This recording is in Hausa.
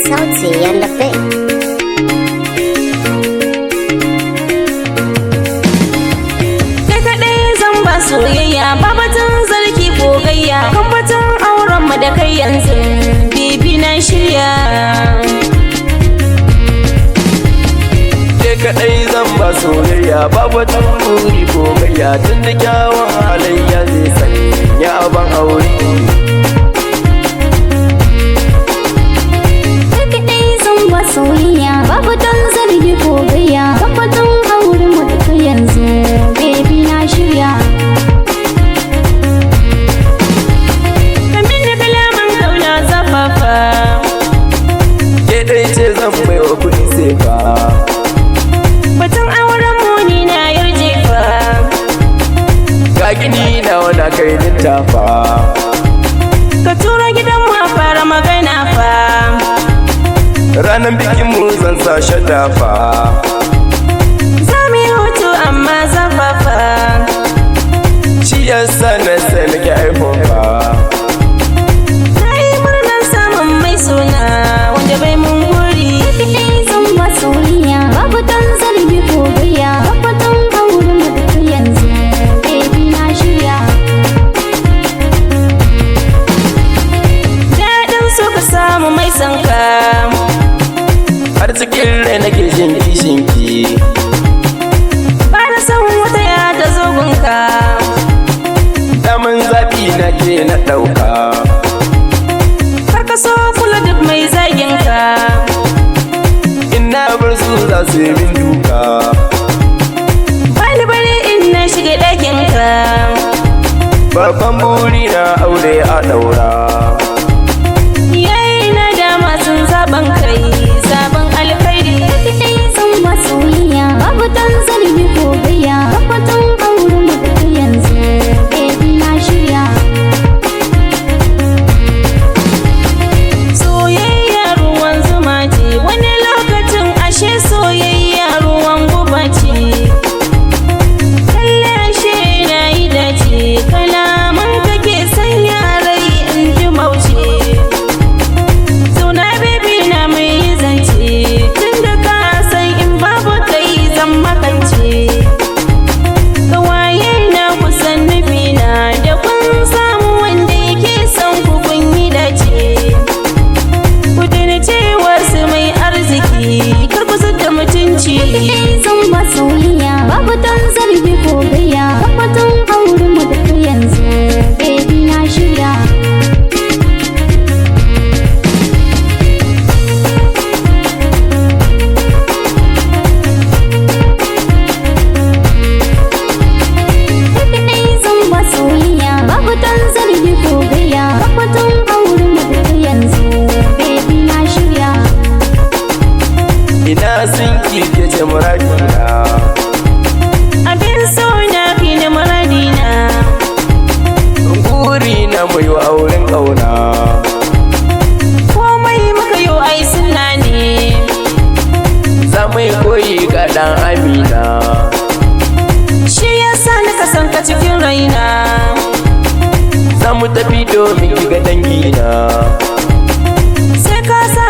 sauti and the beat. Kai kaɗai zan ba soyayya, ba batun zargi ko gayya, kan batun auren mu da kai yanzu, bibi na shirya. Kai kaɗai zan ba soyayya, ba batun buri ko gayya, tun da kyawun halayya zai sanya ban aure. Soyayya babu dan zargi ko gayya, tabbatun auren mu da kai yanzu, baby na shirya. Kamin da kalaman kauna zafafa, Ke dai ce zan bai wa kuɗi sai fa. batun auren mu ni na yarje fa. Ga gini na wana kai littafa. Ka tura gidan mu a fara magana fa. Ranar bikin mu zan sa shadafa. Za mu yi hutu amma zafafa. Shi yasa na sai nake iPhone fa. Na yi murnar samun mai suna wanda bai mun guri. Kai zan ba soyayya, babu dan zargi ko gayya, tabbatun auren mu da kai yanzu, baby na shirya. Daɗin so ka samu mai sanka, Har cikin rai nake jin kishinki. ba na san wata ya ta zogunka. Daman zaɓi na ke na ɗauka. Kar ka so kula duk mai zaginka. Ina bar su za su yi min duka. Bani bari in na shiga ɗakinka. Babban buri na aure a ɗaura. Yayi na dama sun zaɓen kai, zaɓen alkhairi. Kai zan ba soyayya, babu dan zargi ko gayya, tabbatun auren mu da kai yanzu, baby na shirya. Soyayya ruwan zuma ce, wani lokacin ashe soyayya ruwan guba ce. Kalle ashe na yi dace, kalaman kake sanya rai in ji mauce. Zauna baby na mai yi zance, tunda ka san in babu kai zan makance. Kawaye na kusan nufina, da kun samu wanda yake son ku kun yi dace. Kudin wasu mai arziki, kar ku da mutunci. Kai zan ba soyayya, babu dan zargi ko gayya, tabbatun auren mu da kai yanzu, baby na shirya. Kai zan ba soyayya, babu dan zargi ko gayya, tabbatun auren mu da kai yanzu, baby na shirya. Ina sun ke ce muradina. Abin so na fi na muradina. Guri na mai wa auren ƙauna. Komai muka yi ai suna ne. Za mu yi koyi ga ɗan Amina. Shi yasa na kasanka cikin raina. Za mu tafi domin ki ga dangina. Sai ka sa